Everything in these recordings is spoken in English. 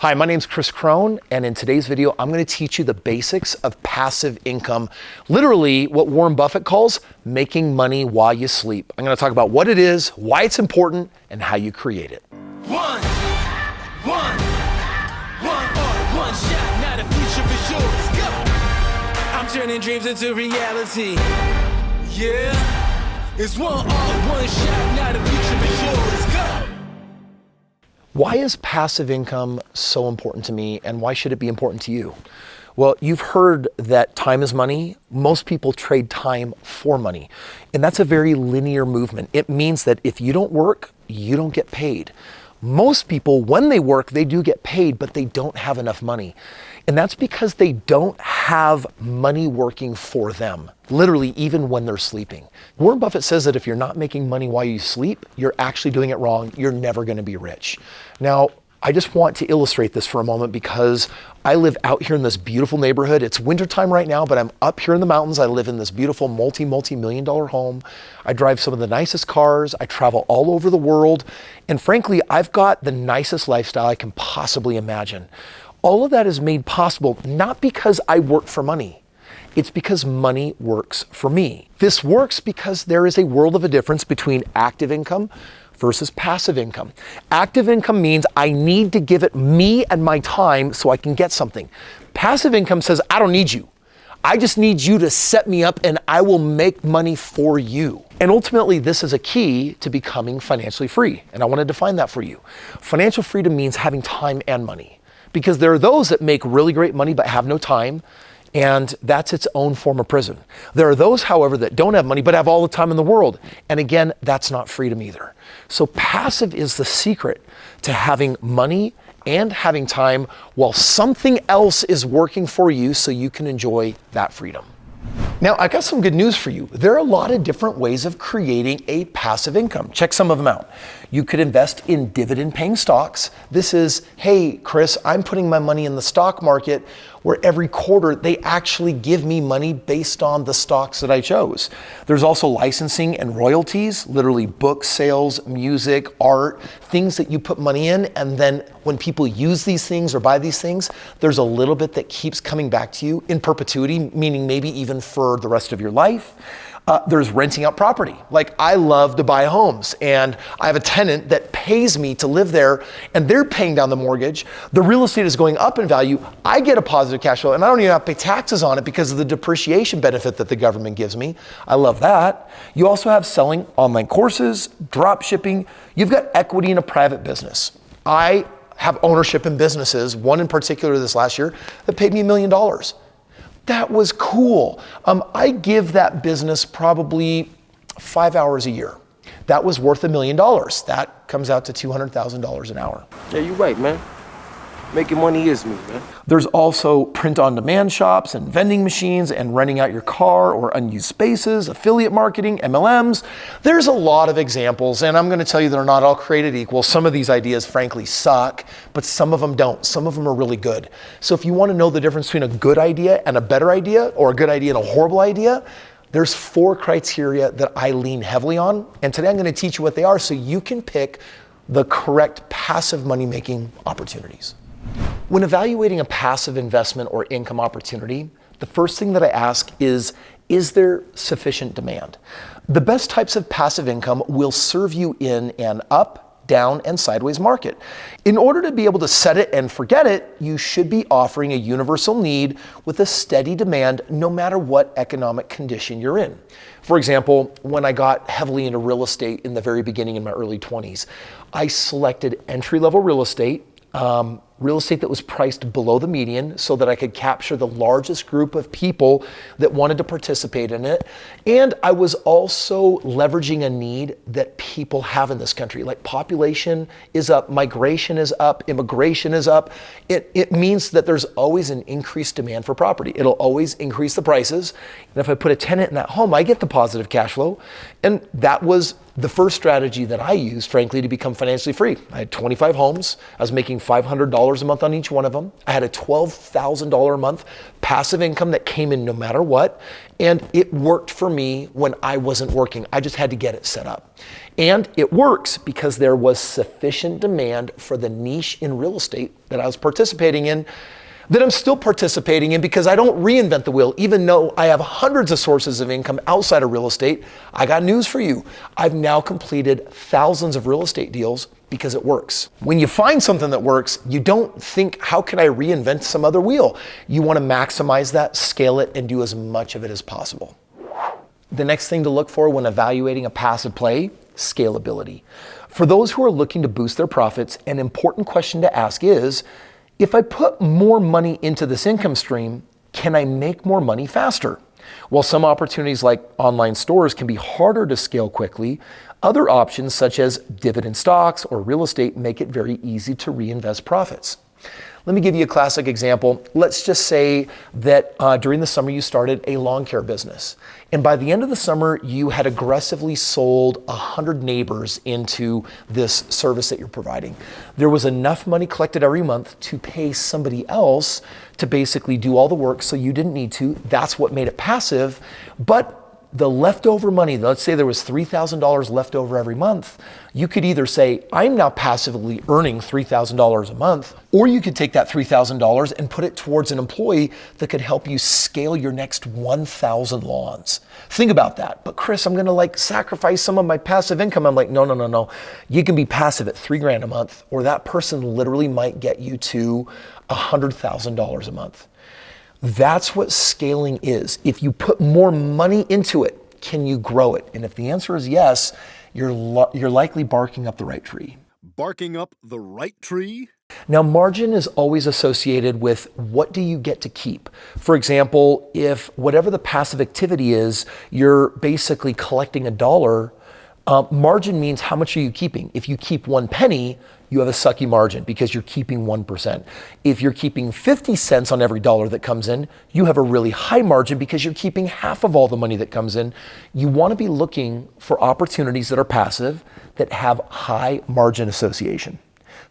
Hi, my name's Kris Krohn, and in today's video, I'm going to teach you the basics of passive income, literally what Warren Buffett calls making money while you sleep. I'm going to talk about what it is, why it's important, and how you create it. One shot, now the future is yours. Go! I'm turning dreams into reality. Yeah, it's one shot, now the future is yours. Go! Why is passive income so important to me, and why should it be important to you? Well, you've heard that time is money. Most people trade time for money, and that's a very linear movement. It means that if you don't work, you don't get paid. Most people, when they work, they do get paid, but they don't have enough money. And that's because they don't have money working for them, literally even when they're sleeping. Warren Buffett says that if you're not making money while you sleep, you're actually doing it wrong. You're never going to be rich. Now, I just want to illustrate this for a moment because I live out here in this beautiful neighborhood. It's wintertime right now, but I'm up here in the mountains. I live in this beautiful multi-million-dollar home. I drive some of the nicest cars. I travel all over the world. And frankly, I've got the nicest lifestyle I can possibly imagine. All of that is made possible not because I work for money. It's because money works for me. This works because there is a world of a difference between active income versus passive income. Active income means I need to give it me and my time so I can get something. Passive income says, I don't need you. I just need you to set me up and I will make money for you. And ultimately, this is a key to becoming financially free. And I want to define that for you. Financial freedom means having time and money. Because there are those that make really great money but have no time, and that's its own form of prison. There are those, however, that don't have money but have all the time in the world, and again, that's not freedom either. So passive is the secret to having money and having time while something else is working for you so you can enjoy that freedom. Now, I got some good news for you. There are a lot of different ways of creating a passive income. Check some of them out. You could invest in dividend-paying stocks. This is, hey, Kris, I'm putting my money in the stock market where every quarter they actually give me money based on the stocks that I chose. There's also licensing and royalties, literally book sales, music, art, things that you put money in, and then when people use these things or buy these things, there's a little bit that keeps coming back to you in perpetuity, meaning maybe even for the rest of your life. There's renting out property. Like I love to buy homes and I have a tenant that pays me to live there and they're paying down the mortgage. The real estate is going up in value. I get a positive cash flow and I don't even have to pay taxes on it because of the depreciation benefit that the government gives me. I love that. You also have selling online courses, drop shipping. You've got equity in a private business. I have ownership in businesses, one in particular this last year that paid me $1 million. That was cool. I give that business probably 5 hours a year. That was worth $1 million. That comes out to $200,000 an hour. Yeah, you're right, man. Making money is me, man. There's also print-on-demand shops and vending machines and renting out your car or unused spaces, affiliate marketing, MLMs. There's a lot of examples, and I'm going to tell you they're not all created equal. Some of these ideas, frankly, suck, but some of them don't. Some of them are really good. So if you want to know the difference between a good idea and a better idea, or a good idea and a horrible idea, there's 4 criteria that I lean heavily on, and today I'm going to teach you what they are so you can pick the correct passive money-making opportunities. When evaluating a passive investment or income opportunity, the first thing that I ask is there sufficient demand? The best types of passive income will serve you in an up, down, and sideways market. In order to be able to set it and forget it, you should be offering a universal need with a steady demand no matter what economic condition you're in. For example, when I got heavily into real estate in the very beginning in my early 20s, I selected entry-level real estate that was priced below the median so that I could capture the largest group of people that wanted to participate in it. And I was also leveraging a need that people have in this country. Like population is up, migration is up, immigration is up. It means that there's always an increased demand for property. It'll always increase the prices. And if I put a tenant in that home, I get the positive cash flow. And that was The first strategy that I used, frankly, to become financially free. I had 25 homes. I was making $500 a month on each one of them. I had a $12,000 a month passive income that came in no matter what. And it worked for me when I wasn't working. I just had to get it set up. And it works because there was sufficient demand for the niche in real estate that I was participating in, that I'm still participating in, because I don't reinvent the wheel. Even though I have hundreds of sources of income outside of real estate, I got news for you. I've now completed thousands of real estate deals because it works. When you find something that works, you don't think, how can I reinvent some other wheel? You want to maximize that, scale it, and do as much of it as possible. The next thing to look for when evaluating a passive play, scalability. For those who are looking to boost their profits, an important question to ask is, if I put more money into this income stream, can I make more money faster? While some opportunities like online stores can be harder to scale quickly, other options such as dividend stocks or real estate make it very easy to reinvest profits. Let me give you a classic example. Let's just say that during the summer you started a lawn care business. And by the end of the summer, you had aggressively sold 100 neighbors into this service that you're providing. There was enough money collected every month to pay somebody else to basically do all the work, so you didn't need to. That's what made it passive. But the leftover money, let's say there was $3,000 left over every month, you could either say, I'm now passively earning $3,000 a month, or you could take that $3,000 and put it towards an employee that could help you scale your next 1,000 lawns. Think about that. But Kris, I'm gonna sacrifice some of my passive income. I'm like, no. You can be passive at $3,000 a month, or that person literally might get you to $100,000 a month. That's what scaling is. If you put more money into it, can you grow it? And if the answer is yes, you're likely barking up the right tree. Barking up the right tree? Now, margin is always associated with what do you get to keep. For example, if whatever the passive activity is, you're basically collecting $1, margin means how much are you keeping? If you keep 1 penny, you have a sucky margin because you're keeping 1%. If you're keeping 50 cents on every dollar that comes in, you have a really high margin because you're keeping half of all the money that comes in. You want to be looking for opportunities that are passive, that have high margin association.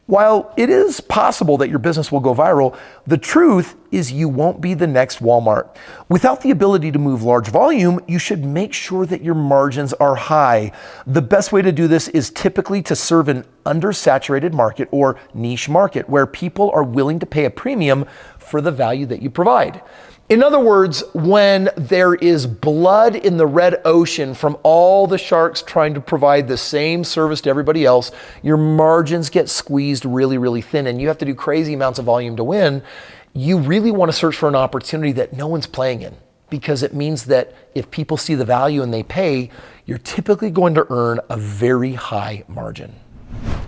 While it is possible that your business will go viral, the truth is you won't be the next Walmart. Without the ability to move large volume, you should make sure that your margins are high. The best way to do this is typically to serve an undersaturated market or niche market where people are willing to pay a premium for the value that you provide. In other words, when there is blood in the red ocean from all the sharks trying to provide the same service to everybody else, your margins get squeezed really, really thin, and you have to do crazy amounts of volume to win. You really want to search for an opportunity that no one's playing in, because it means that if people see the value and they pay, you're typically going to earn a very high margin.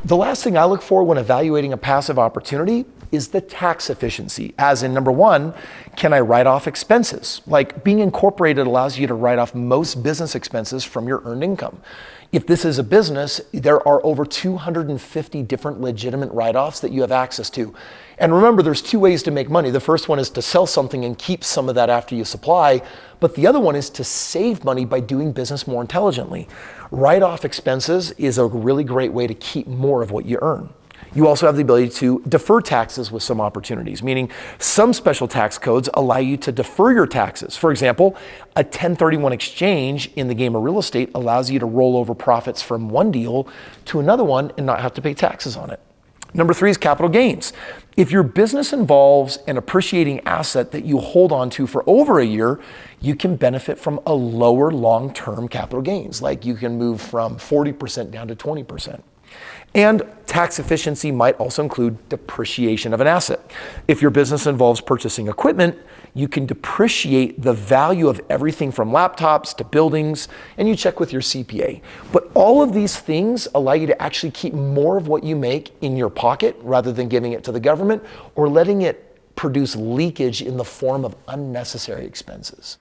The last thing I look for when evaluating a passive opportunity is the tax efficiency. As in, number one, can I write off expenses? Like being incorporated allows you to write off most business expenses from your earned income. If this is a business, there are over 250 different legitimate write-offs that you have access to. And remember, there's 2 ways to make money. The first one is to sell something and keep some of that after you supply, but the other one is to save money by doing business more intelligently. Write-off expenses is a really great way to keep more of what you earn. You also have the ability to defer taxes with some opportunities, meaning some special tax codes allow you to defer your taxes. For example, a 1031 exchange in the game of real estate allows you to roll over profits from one deal to another one and not have to pay taxes on it. Number 3 is capital gains. If your business involves an appreciating asset that you hold on to for over a year, you can benefit from a lower long-term capital gains. Like you can move from 40% down to 20%. And tax efficiency might also include depreciation of an asset. If your business involves purchasing equipment, you can depreciate the value of everything from laptops to buildings, and you check with your CPA. But all of these things allow you to actually keep more of what you make in your pocket rather than giving it to the government or letting it produce leakage in the form of unnecessary expenses.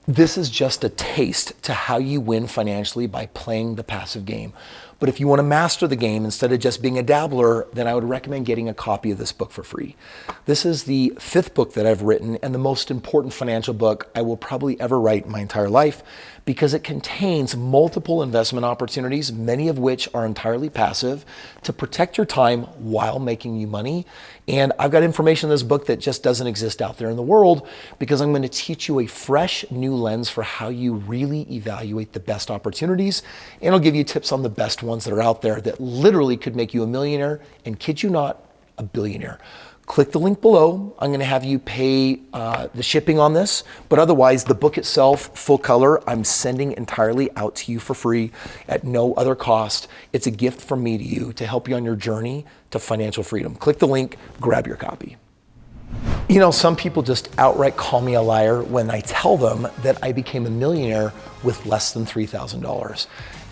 This is just a taste to how you win financially by playing the passive game. But if you want to master the game instead of just being a dabbler, then I would recommend getting a copy of this book for free. This is the 5th book that I've written and the most important financial book I will probably ever write in my entire life, because it contains multiple investment opportunities, many of which are entirely passive, to protect your time while making you money. And I've got information in this book that just doesn't exist out there in the world, because I'm going to teach you a fresh new lens for how you really evaluate the best opportunities. And I'll give you tips on the best ones that are out there that literally could make you a millionaire and, kid you not, a billionaire. Click the link below. I'm going to have you pay the shipping on this, but otherwise the book itself, full color, I'm sending entirely out to you for free at no other cost. It's a gift from me to you to help you on your journey to financial freedom. Click the link, grab your copy. You know, some people just outright call me a liar when I tell them that I became a millionaire with less than $3,000.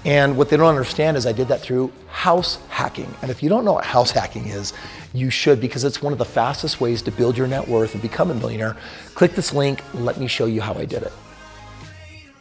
And what they don't understand is I did that through house hacking. And if you don't know what house hacking is, you should, because it's one of the fastest ways to build your net worth and become a millionaire. Click this link, let me show you how I did it.